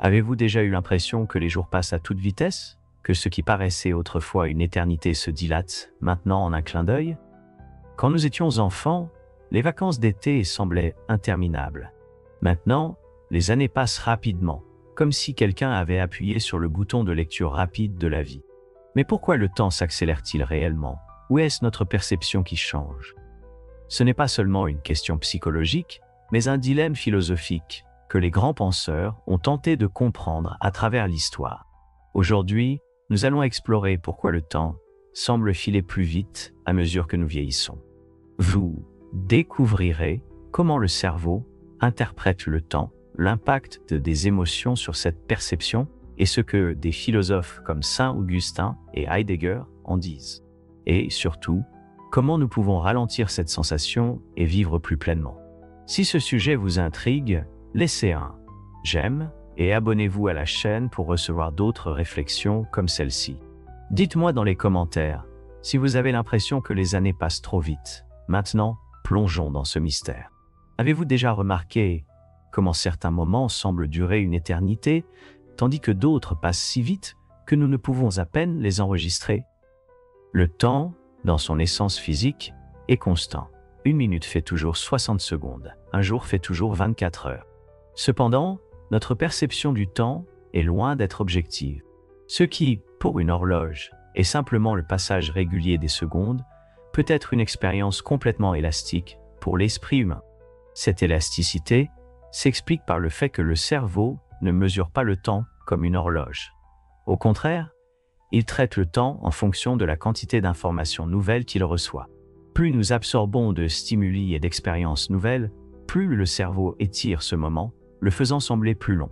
Avez-vous déjà eu l'impression que les jours passent à toute vitesse? Que ce qui paraissait autrefois une éternité se dilate maintenant en un clin d'œil? Quand nous étions enfants, les vacances d'été semblaient interminables. Maintenant, les années passent rapidement, comme si quelqu'un avait appuyé sur le bouton de lecture rapide de la vie. Mais pourquoi le temps s'accélère-t-il réellement? Ou est-ce notre perception qui change? Ce n'est pas seulement une question psychologique, mais un dilemme philosophique que les grands penseurs ont tenté de comprendre à travers l'histoire. Aujourd'hui, nous allons explorer pourquoi le temps semble filer plus vite à mesure que nous vieillissons. Vous découvrirez comment le cerveau interprète le temps, l'impact des émotions sur cette perception et ce que des philosophes comme Saint Augustin et Heidegger en disent. Et surtout, comment nous pouvons ralentir cette sensation et vivre plus pleinement. Si ce sujet vous intrigue, laissez un j'aime et abonnez-vous à la chaîne pour recevoir d'autres réflexions comme celle-ci. Dites-moi dans les commentaires si vous avez l'impression que les années passent trop vite. Maintenant, plongeons dans ce mystère. Avez-vous déjà remarqué comment certains moments semblent durer une éternité, tandis que d'autres passent si vite que nous ne pouvons à peine les enregistrer? Le temps, dans son essence physique, est constant. Une minute fait toujours 60 secondes, un jour fait toujours 24 heures. Cependant, notre perception du temps est loin d'être objective. Ce qui, pour une horloge, est simplement le passage régulier des secondes, peut être une expérience complètement élastique pour l'esprit humain. Cette élasticité s'explique par le fait que le cerveau ne mesure pas le temps comme une horloge. Au contraire, il traite le temps en fonction de la quantité d'informations nouvelles qu'il reçoit. Plus nous absorbons de stimuli et d'expériences nouvelles, plus le cerveau étire ce moment, le faisant sembler plus long.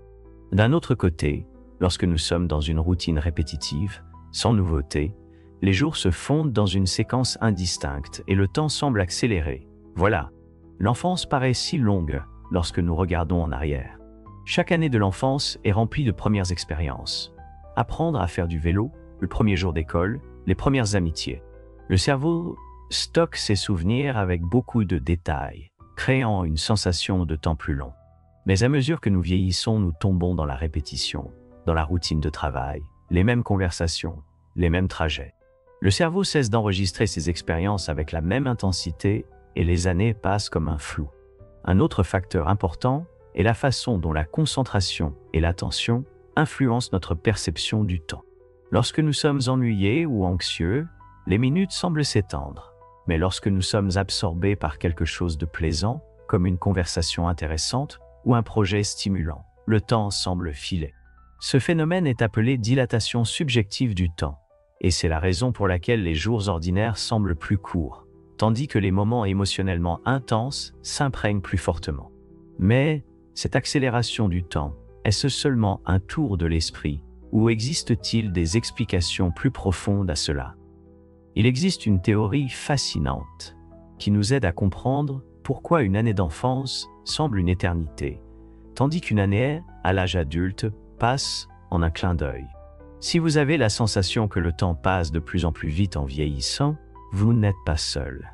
D'un autre côté, lorsque nous sommes dans une routine répétitive, sans nouveauté, les jours se fondent dans une séquence indistincte et le temps semble accélérer. Voilà, l'enfance paraît si longue lorsque nous regardons en arrière. Chaque année de l'enfance est remplie de premières expériences. Apprendre à faire du vélo, le premier jour d'école, les premières amitiés. Le cerveau stocke ses souvenirs avec beaucoup de détails, créant une sensation de temps plus long. Mais à mesure que nous vieillissons, nous tombons dans la répétition, dans la routine de travail, les mêmes conversations, les mêmes trajets. Le cerveau cesse d'enregistrer ses expériences avec la même intensité et les années passent comme un flou. Un autre facteur important est la façon dont la concentration et l'attention influencent notre perception du temps. Lorsque nous sommes ennuyés ou anxieux, les minutes semblent s'étendre. Mais lorsque nous sommes absorbés par quelque chose de plaisant, comme une conversation intéressante ou un projet stimulant, le temps semble filer. Ce phénomène est appelé dilatation subjective du temps, et c'est la raison pour laquelle les jours ordinaires semblent plus courts, tandis que les moments émotionnellement intenses s'imprègnent plus fortement. Mais cette accélération du temps, est-ce seulement un tour de l'esprit, ou existe-t-il des explications plus profondes à cela? Il existe une théorie fascinante qui nous aide à comprendre pourquoi une année d'enfance semble une éternité, tandis qu'une année à l'âge adulte passe en un clin d'œil. Si vous avez la sensation que le temps passe de plus en plus vite en vieillissant, vous n'êtes pas seul.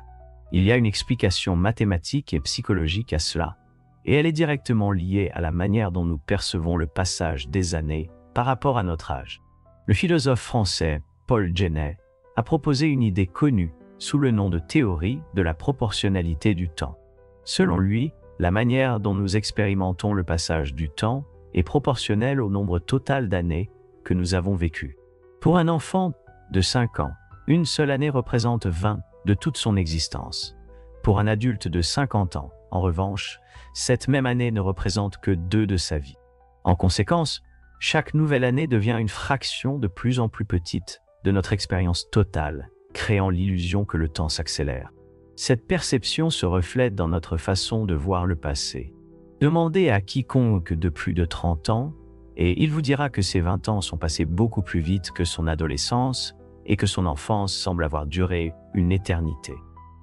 Il y a une explication mathématique et psychologique à cela, et elle est directement liée à la manière dont nous percevons le passage des années par rapport à notre âge. Le philosophe français Paul Genet a proposé une idée connue sous le nom de théorie de la proportionnalité du temps. Selon lui, la manière dont nous expérimentons le passage du temps est proportionnelle au nombre total d'années que nous avons vécues. Pour un enfant de 5 ans, une seule année représente 20 de toute son existence. Pour un adulte de 50 ans, en revanche, cette même année ne représente que 2 de sa vie. En conséquence, chaque nouvelle année devient une fraction de plus en plus petite de notre expérience totale, créant l'illusion que le temps s'accélère. Cette perception se reflète dans notre façon de voir le passé. Demandez à quiconque de plus de 30 ans, et il vous dira que ses 20 ans sont passés beaucoup plus vite que son adolescence et que son enfance semble avoir duré une éternité.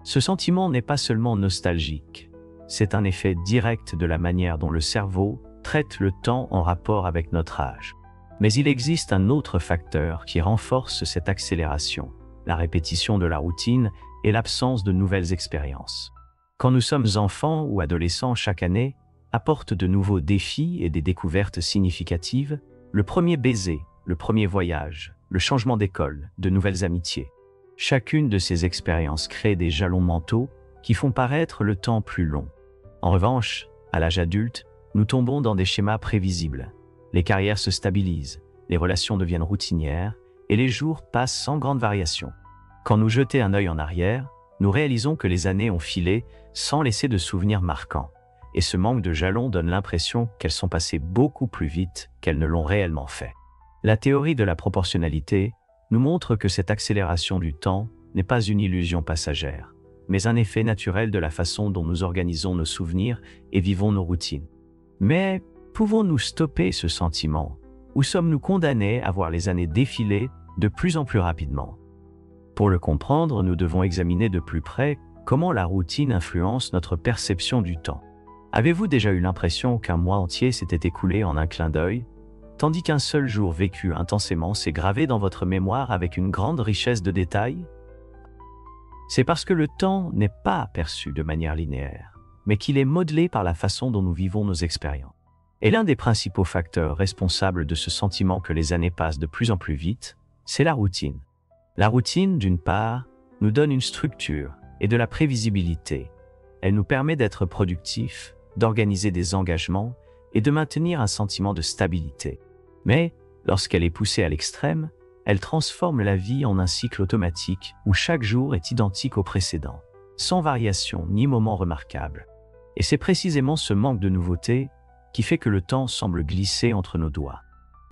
Ce sentiment n'est pas seulement nostalgique, c'est un effet direct de la manière dont le cerveau traite le temps en rapport avec notre âge. Mais il existe un autre facteur qui renforce cette accélération, la répétition de la routine et l'absence de nouvelles expériences. Quand nous sommes enfants ou adolescents chaque année, apportent de nouveaux défis et des découvertes significatives, le premier baiser, le premier voyage, le changement d'école, de nouvelles amitiés. Chacune de ces expériences crée des jalons mentaux qui font paraître le temps plus long. En revanche, à l'âge adulte, nous tombons dans des schémas prévisibles. Les carrières se stabilisent, les relations deviennent routinières et les jours passent sans grande variation. Quand nous jetons un œil en arrière, nous réalisons que les années ont filé sans laisser de souvenirs marquants. Et ce manque de jalons donne l'impression qu'elles sont passées beaucoup plus vite qu'elles ne l'ont réellement fait. La théorie de la proportionnalité nous montre que cette accélération du temps n'est pas une illusion passagère, mais un effet naturel de la façon dont nous organisons nos souvenirs et vivons nos routines. Mais pouvons-nous stopper ce sentiment, ou sommes-nous condamnés à voir les années défiler de plus en plus rapidement? Pour le comprendre, nous devons examiner de plus près comment la routine influence notre perception du temps. Avez-vous déjà eu l'impression qu'un mois entier s'était écoulé en un clin d'œil, tandis qu'un seul jour vécu intensément s'est gravé dans votre mémoire avec une grande richesse de détails? C'est parce que le temps n'est pas perçu de manière linéaire, mais qu'il est modelé par la façon dont nous vivons nos expériences. Et l'un des principaux facteurs responsables de ce sentiment que les années passent de plus en plus vite, c'est la routine. La routine, d'une part, nous donne une structure et de la prévisibilité. Elle nous permet d'être productifs, d'organiser des engagements et de maintenir un sentiment de stabilité. Mais, lorsqu'elle est poussée à l'extrême, elle transforme la vie en un cycle automatique où chaque jour est identique au précédent, sans variation ni moment remarquable. Et c'est précisément ce manque de nouveauté qui fait que le temps semble glisser entre nos doigts.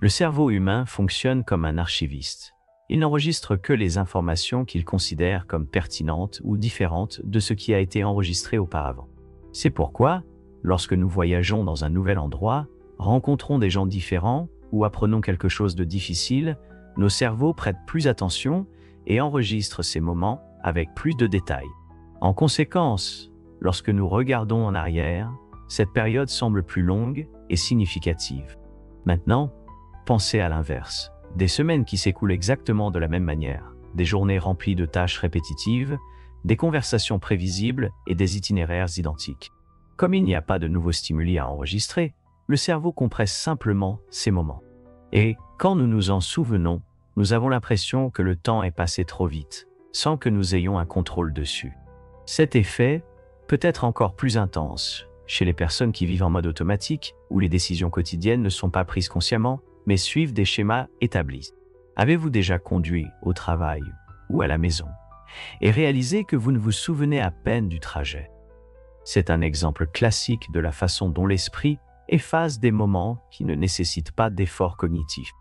Le cerveau humain fonctionne comme un archiviste. Il n'enregistre que les informations qu'il considère comme pertinentes ou différentes de ce qui a été enregistré auparavant. C'est pourquoi, lorsque nous voyageons dans un nouvel endroit, rencontrons des gens différents ou apprenons quelque chose de difficile, nos cerveaux prêtent plus attention et enregistrent ces moments avec plus de détails. En conséquence, lorsque nous regardons en arrière, cette période semble plus longue et significative. Maintenant, pensez à l'inverse. Des semaines qui s'écoulent exactement de la même manière, des journées remplies de tâches répétitives, des conversations prévisibles et des itinéraires identiques. Comme il n'y a pas de nouveaux stimuli à enregistrer, le cerveau compresse simplement ces moments. Et quand nous nous en souvenons, nous avons l'impression que le temps est passé trop vite, sans que nous ayons un contrôle dessus. Cet effet peut être encore plus intense chez les personnes qui vivent en mode automatique, où les décisions quotidiennes ne sont pas prises consciemment, mais suivent des schémas établis. Avez-vous déjà conduit au travail ou à la maison et réalisé que vous ne vous souvenez à peine du trajet? C'est un exemple classique de la façon dont l'esprit efface des moments qui ne nécessitent pas d'efforts cognitifs.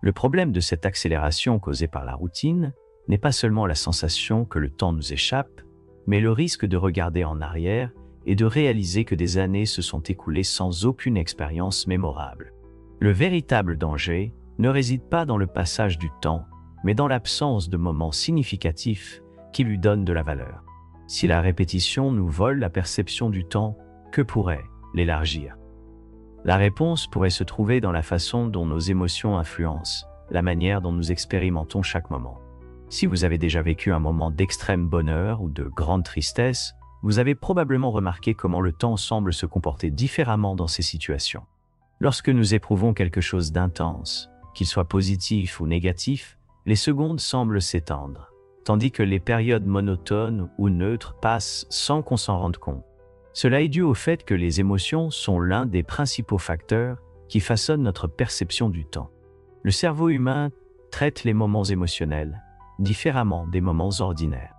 Le problème de cette accélération causée par la routine n'est pas seulement la sensation que le temps nous échappe, mais le risque de regarder en arrière et de réaliser que des années se sont écoulées sans aucune expérience mémorable. Le véritable danger ne réside pas dans le passage du temps, mais dans l'absence de moments significatifs qui lui donnent de la valeur. Si la répétition nous vole la perception du temps, que pourrait l'élargir? La réponse pourrait se trouver dans la façon dont nos émotions influencent la manière dont nous expérimentons chaque moment. Si vous avez déjà vécu un moment d'extrême bonheur ou de grande tristesse, vous avez probablement remarqué comment le temps semble se comporter différemment dans ces situations. Lorsque nous éprouvons quelque chose d'intense, qu'il soit positif ou négatif, les secondes semblent s'étendre, tandis que les périodes monotones ou neutres passent sans qu'on s'en rende compte. Cela est dû au fait que les émotions sont l'un des principaux facteurs qui façonnent notre perception du temps. Le cerveau humain traite les moments émotionnels différemment des moments ordinaires.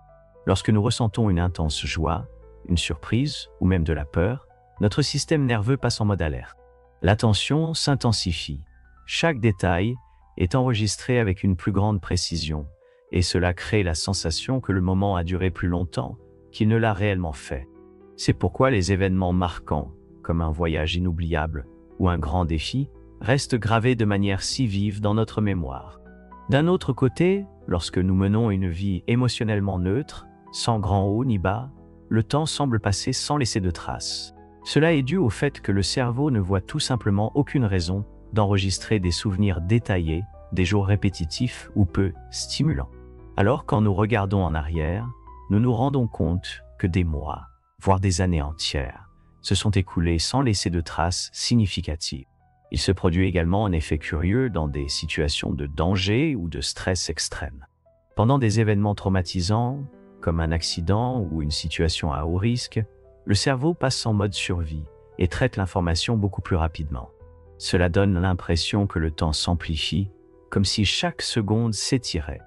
Lorsque nous ressentons une intense joie, une surprise ou même de la peur, notre système nerveux passe en mode alerte. L'attention s'intensifie. Chaque détail est enregistré avec une plus grande précision et cela crée la sensation que le moment a duré plus longtemps qu'il ne l'a réellement fait. C'est pourquoi les événements marquants, comme un voyage inoubliable ou un grand défi, restent gravés de manière si vive dans notre mémoire. D'un autre côté, lorsque nous menons une vie émotionnellement neutre, sans grand haut ni bas, le temps semble passer sans laisser de traces. Cela est dû au fait que le cerveau ne voit tout simplement aucune raison d'enregistrer des souvenirs détaillés, des jours répétitifs ou peu stimulants. Alors quand nous regardons en arrière, nous nous rendons compte que des mois, voire des années entières, se sont écoulés sans laisser de traces significatives. Il se produit également un effet curieux dans des situations de danger ou de stress extrême. Pendant des événements traumatisants, comme un accident ou une situation à haut risque, le cerveau passe en mode survie et traite l'information beaucoup plus rapidement. Cela donne l'impression que le temps s'amplifie, comme si chaque seconde s'étirait.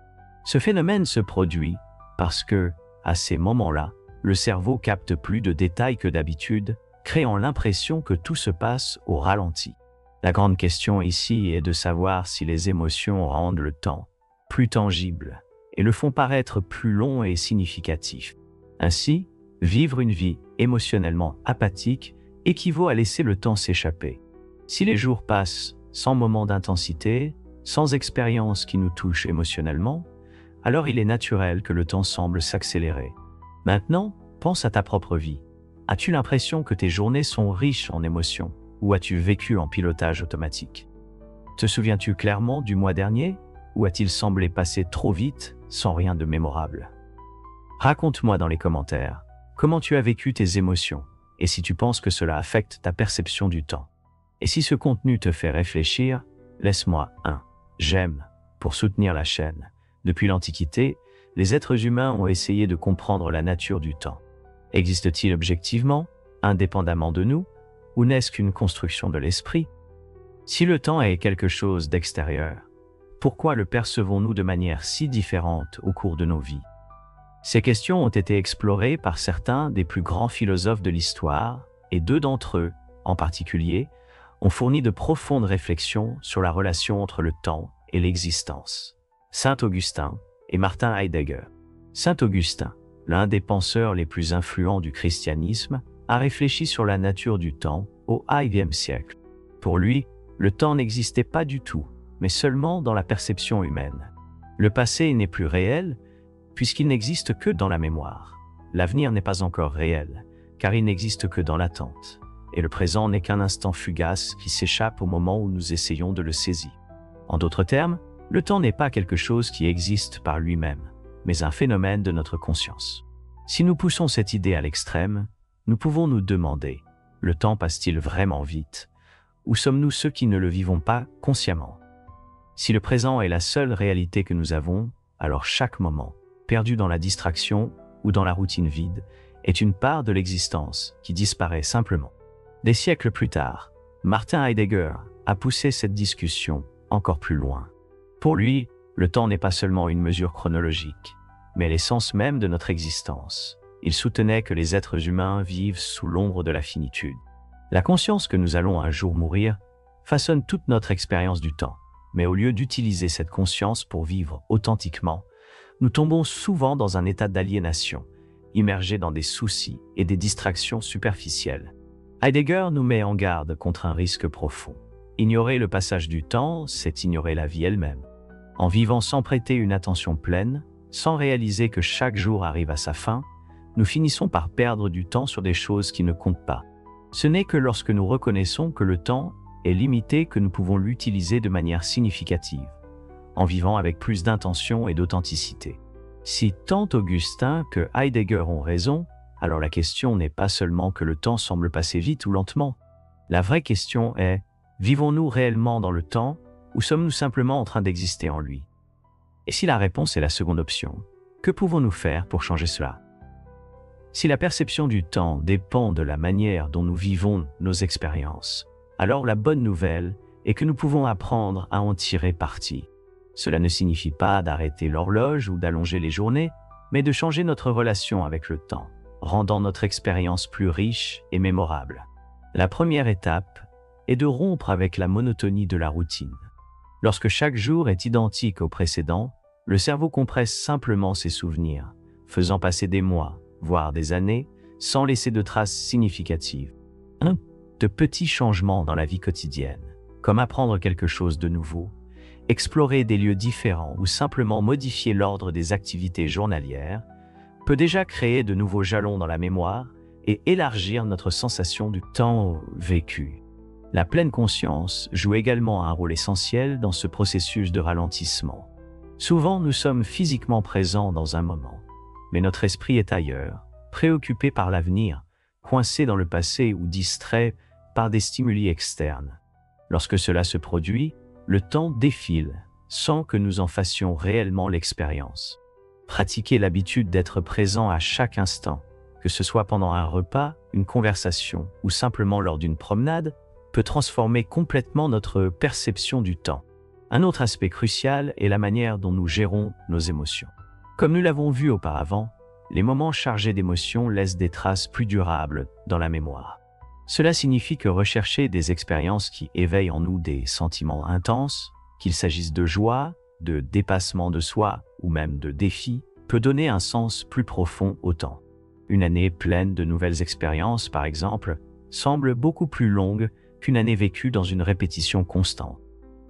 Ce phénomène se produit parce que, à ces moments-là, le cerveau capte plus de détails que d'habitude, créant l'impression que tout se passe au ralenti. La grande question ici est de savoir si les émotions rendent le temps plus tangible et le font paraître plus long et significatif. Ainsi, vivre une vie émotionnellement apathique équivaut à laisser le temps s'échapper. Si les jours passent sans moment d'intensité, sans expérience qui nous touche émotionnellement, alors il est naturel que le temps semble s'accélérer. Maintenant, pense à ta propre vie. As-tu l'impression que tes journées sont riches en émotions ou as-tu vécu en pilotage automatique? Te souviens-tu clairement du mois dernier ou a-t-il semblé passer trop vite sans rien de mémorable? Raconte-moi dans les commentaires comment tu as vécu tes émotions et si tu penses que cela affecte ta perception du temps. Et si ce contenu te fait réfléchir, laisse-moi un j'aime pour soutenir la chaîne. Depuis l'Antiquité, les êtres humains ont essayé de comprendre la nature du temps. Existe-t-il objectivement, indépendamment de nous, ou n'est-ce qu'une construction de l'esprit? Si le temps est quelque chose d'extérieur, pourquoi le percevons-nous de manière si différente au cours de nos vies? Ces questions ont été explorées par certains des plus grands philosophes de l'histoire, et deux d'entre eux, en particulier, ont fourni de profondes réflexions sur la relation entre le temps et l'existence. Saint Augustin et Martin Heidegger. Saint Augustin, l'un des penseurs les plus influents du christianisme, a réfléchi sur la nature du temps au IVe siècle. Pour lui, le temps n'existait pas du tout, mais seulement dans la perception humaine. Le passé n'est plus réel, puisqu'il n'existe que dans la mémoire. L'avenir n'est pas encore réel, car il n'existe que dans l'attente. Et le présent n'est qu'un instant fugace qui s'échappe au moment où nous essayons de le saisir. En d'autres termes, le temps n'est pas quelque chose qui existe par lui-même, mais un phénomène de notre conscience. Si nous poussons cette idée à l'extrême, nous pouvons nous demander, le temps passe-t-il vraiment vite? Ou sommes-nous ceux qui ne le vivons pas consciemment? Si le présent est la seule réalité que nous avons, alors chaque moment, perdu dans la distraction ou dans la routine vide, est une part de l'existence qui disparaît simplement. Des siècles plus tard, Martin Heidegger a poussé cette discussion encore plus loin. Pour lui, le temps n'est pas seulement une mesure chronologique, mais l'essence même de notre existence. Il soutenait que les êtres humains vivent sous l'ombre de la finitude. La conscience que nous allons un jour mourir façonne toute notre expérience du temps, mais au lieu d'utiliser cette conscience pour vivre authentiquement, nous tombons souvent dans un état d'aliénation, immergés dans des soucis et des distractions superficielles. Heidegger nous met en garde contre un risque profond. Ignorer le passage du temps, c'est ignorer la vie elle-même. En vivant sans prêter une attention pleine, sans réaliser que chaque jour arrive à sa fin, nous finissons par perdre du temps sur des choses qui ne comptent pas. Ce n'est que lorsque nous reconnaissons que le temps est limité que nous pouvons l'utiliser de manière significative, en vivant avec plus d'intention et d'authenticité. Si tant Augustin que Heidegger ont raison, alors la question n'est pas seulement que le temps semble passer vite ou lentement. La vraie question est, vivons-nous réellement dans le temps ou sommes-nous simplement en train d'exister en lui? Et si la réponse est la seconde option, que pouvons-nous faire pour changer cela? Si la perception du temps dépend de la manière dont nous vivons nos expériences, alors la bonne nouvelle est que nous pouvons apprendre à en tirer parti. Cela ne signifie pas d'arrêter l'horloge ou d'allonger les journées, mais de changer notre relation avec le temps, rendant notre expérience plus riche et mémorable. La première étape est de rompre avec la monotonie de la routine. Lorsque chaque jour est identique au précédent, le cerveau compresse simplement ses souvenirs, faisant passer des mois, voire des années, sans laisser de traces significatives. De petits changements dans la vie quotidienne, comme apprendre quelque chose de nouveau, explorer des lieux différents ou simplement modifier l'ordre des activités journalières, peut déjà créer de nouveaux jalons dans la mémoire et élargir notre sensation du temps vécu. La pleine conscience joue également un rôle essentiel dans ce processus de ralentissement. Souvent, nous sommes physiquement présents dans un moment, mais notre esprit est ailleurs, préoccupé par l'avenir, coincés dans le passé ou distraits par des stimuli externes. Lorsque cela se produit, le temps défile sans que nous en fassions réellement l'expérience. Pratiquer l'habitude d'être présent à chaque instant, que ce soit pendant un repas, une conversation ou simplement lors d'une promenade, peut transformer complètement notre perception du temps. Un autre aspect crucial est la manière dont nous gérons nos émotions. Comme nous l'avons vu auparavant, les moments chargés d'émotions laissent des traces plus durables dans la mémoire. Cela signifie que rechercher des expériences qui éveillent en nous des sentiments intenses, qu'il s'agisse de joie, de dépassement de soi ou même de défis, peut donner un sens plus profond au temps. Une année pleine de nouvelles expériences, par exemple, semble beaucoup plus longue qu'une année vécue dans une répétition constante.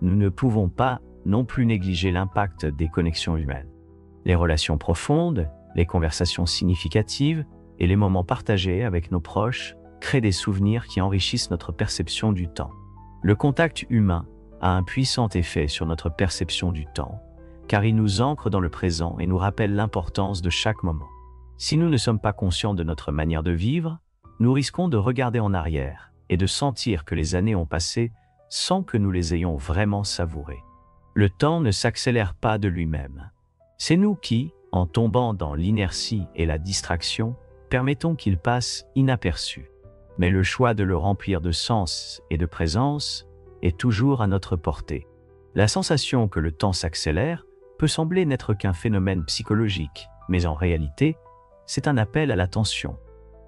Nous ne pouvons pas non plus négliger l'impact des connexions humaines. Les relations profondes, les conversations significatives et les moments partagés avec nos proches créent des souvenirs qui enrichissent notre perception du temps. Le contact humain a un puissant effet sur notre perception du temps, car il nous ancre dans le présent et nous rappelle l'importance de chaque moment. Si nous ne sommes pas conscients de notre manière de vivre, nous risquons de regarder en arrière et de sentir que les années ont passé sans que nous les ayons vraiment savourées. Le temps ne s'accélère pas de lui-même. C'est nous qui, en tombant dans l'inertie et la distraction, permettons qu'il passe inaperçu. Mais le choix de le remplir de sens et de présence est toujours à notre portée. La sensation que le temps s'accélère peut sembler n'être qu'un phénomène psychologique, mais en réalité, c'est un appel à l'attention.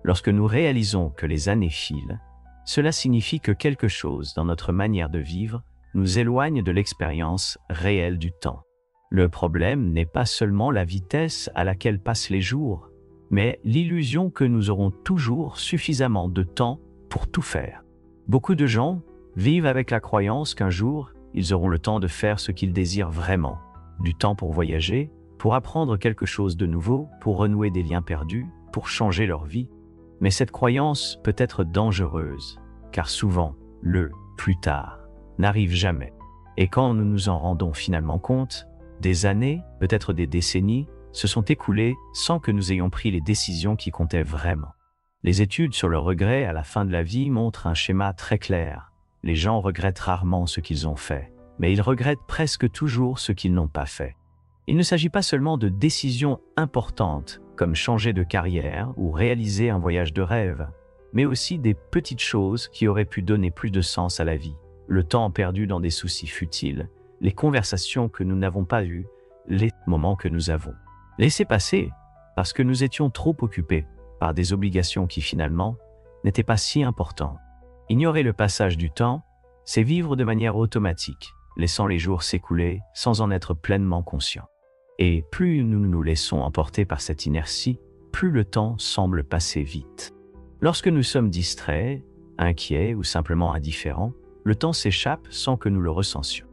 Lorsque nous réalisons que les années filent, cela signifie que quelque chose dans notre manière de vivre nous éloigne de l'expérience réelle du temps. Le problème n'est pas seulement la vitesse à laquelle passent les jours, mais l'illusion que nous aurons toujours suffisamment de temps pour tout faire. Beaucoup de gens vivent avec la croyance qu'un jour, ils auront le temps de faire ce qu'ils désirent vraiment, du temps pour voyager, pour apprendre quelque chose de nouveau, pour renouer des liens perdus, pour changer leur vie. Mais cette croyance peut être dangereuse, car souvent, le « plus tard » n'arrive jamais. Et quand nous nous en rendons finalement compte, des années, peut-être des décennies, se sont écoulées sans que nous ayons pris les décisions qui comptaient vraiment. Les études sur le regret à la fin de la vie montrent un schéma très clair. Les gens regrettent rarement ce qu'ils ont fait, mais ils regrettent presque toujours ce qu'ils n'ont pas fait. Il ne s'agit pas seulement de décisions importantes, comme changer de carrière ou réaliser un voyage de rêve, mais aussi des petites choses qui auraient pu donner plus de sens à la vie. Le temps perdu dans des soucis futiles, les conversations que nous n'avons pas eues, les moments que nous avons laissés passer parce que nous étions trop occupés par des obligations qui finalement n'étaient pas si importantes. Ignorer le passage du temps, c'est vivre de manière automatique, laissant les jours s'écouler sans en être pleinement conscient. Et plus nous nous laissons emporter par cette inertie, plus le temps semble passer vite. Lorsque nous sommes distraits, inquiets ou simplement indifférents, le temps s'échappe sans que nous le ressentions.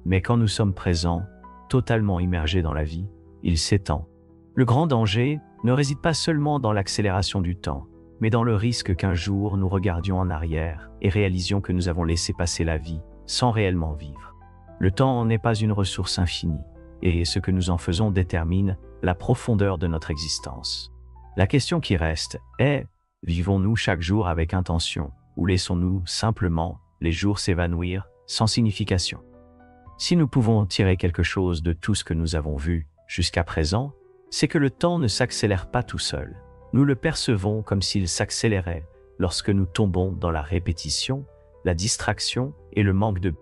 Mais quand nous sommes présents, totalement immergés dans la vie, il s'étend. Le grand danger ne réside pas seulement dans l'accélération du temps, mais dans le risque qu'un jour nous regardions en arrière et réalisions que nous avons laissé passer la vie sans réellement vivre. Le temps n'est pas une ressource infinie, et ce que nous en faisons détermine la profondeur de notre existence. La question qui reste est, vivons-nous chaque jour avec intention, ou laissons-nous simplement les jours s'évanouir sans signification? Si nous pouvons tirer quelque chose de tout ce que nous avons vu jusqu'à présent, c'est que le temps ne s'accélère pas tout seul. Nous le percevons comme s'il s'accélérait lorsque nous tombons dans la répétition, la distraction et le manque de...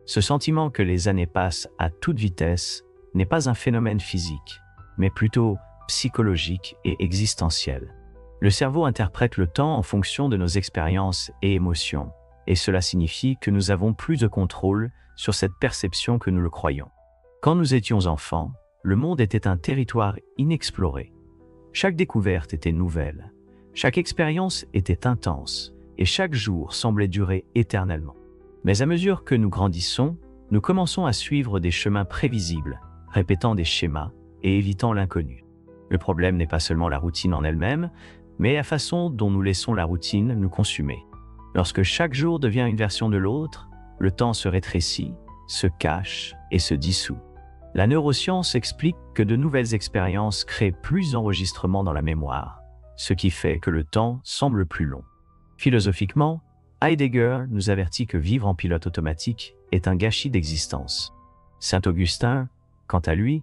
Ce sentiment que les années passent à toute vitesse n'est pas un phénomène physique, mais plutôt psychologique et existentiel. Le cerveau interprète le temps en fonction de nos expériences et émotions, et cela signifie que nous avons plus de contrôle sur cette perception que nous le croyons. Quand nous étions enfants, le monde était un territoire inexploré. Chaque découverte était nouvelle, chaque expérience était intense, et chaque jour semblait durer éternellement. Mais à mesure que nous grandissons, nous commençons à suivre des chemins prévisibles, répétant des schémas et évitant l'inconnu. Le problème n'est pas seulement la routine en elle-même, mais la façon dont nous laissons la routine nous consumer. Lorsque chaque jour devient une version de l'autre, le temps se rétrécit, se cache et se dissout. La neuroscience explique que de nouvelles expériences créent plus d'enregistrements dans la mémoire, ce qui fait que le temps semble plus long. Philosophiquement, Heidegger nous avertit que vivre en pilote automatique est un gâchis d'existence. Saint Augustin, quant à lui,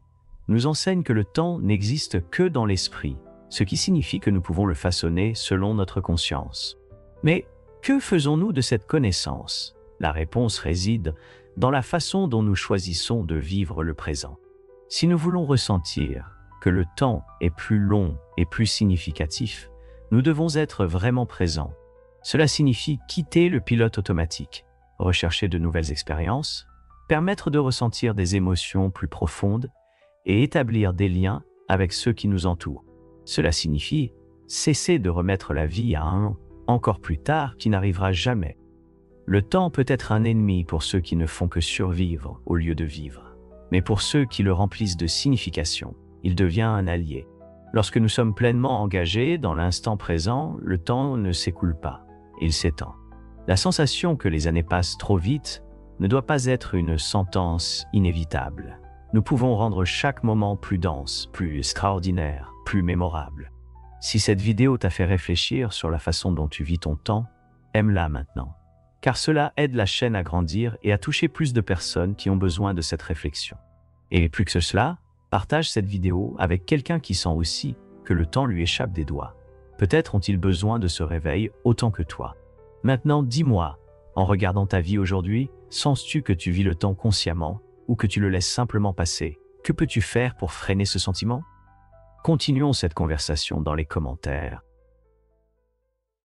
nous enseigne que le temps n'existe que dans l'esprit, ce qui signifie que nous pouvons le façonner selon notre conscience. Mais que faisons-nous de cette connaissance? La réponse réside dans la façon dont nous choisissons de vivre le présent. Si nous voulons ressentir que le temps est plus long et plus significatif, nous devons être vraiment présents. Cela signifie quitter le pilote automatique, rechercher de nouvelles expériences, permettre de ressentir des émotions plus profondes et établir des liens avec ceux qui nous entourent. Cela signifie cesser de remettre la vie à un « encore plus tard » qui n'arrivera jamais. Le temps peut être un ennemi pour ceux qui ne font que survivre au lieu de vivre. Mais pour ceux qui le remplissent de signification, il devient un allié. Lorsque nous sommes pleinement engagés dans l'instant présent, le temps ne s'écoule pas, il s'étend. La sensation que les années passent trop vite ne doit pas être une sentence inévitable. Nous pouvons rendre chaque moment plus dense, plus extraordinaire, plus mémorable. Si cette vidéo t'a fait réfléchir sur la façon dont tu vis ton temps, aime-la maintenant. Car cela aide la chaîne à grandir et à toucher plus de personnes qui ont besoin de cette réflexion. Et plus que cela, partage cette vidéo avec quelqu'un qui sent aussi que le temps lui échappe des doigts. Peut-être ont-ils besoin de ce réveil autant que toi. Maintenant, dis-moi, en regardant ta vie aujourd'hui, sens-tu que tu vis le temps consciemment ou que tu le laisses simplement passer? Que peux-tu faire pour freiner ce sentiment? Continuons cette conversation dans les commentaires.